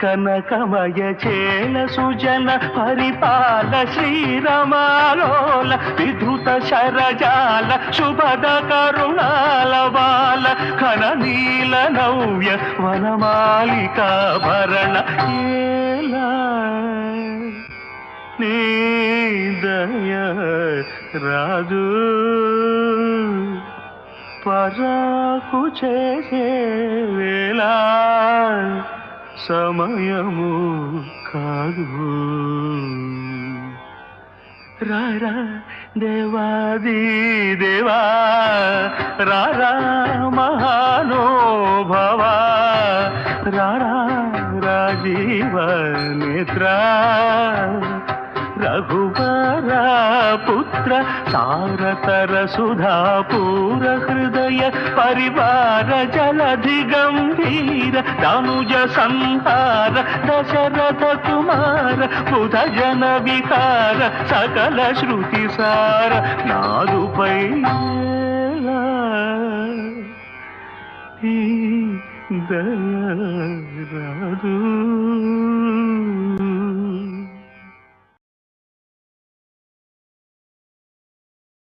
కనకమయ చేల సుజన పరిపాల శ్రీరమాలోల విధృత శరజాల శుభద కరుణాల బాల ఘన నీల నవ్య వనమాలికాభరణ ఏలా నీ దయ రాజు పరాకు చేసే వేళ సమయము కాదు రారా దేవాది దేవా రారా మహానోభవా రారా రాజీవ నేత్రా రఘువర పుత్ర సారతర సుధాపూర హృదయ పరివార జలధి గంభీర ధనుజ సంహార దశరథ కుమార బుధ జన విహార సకల శృతి సార నాదుపై దయ రాదు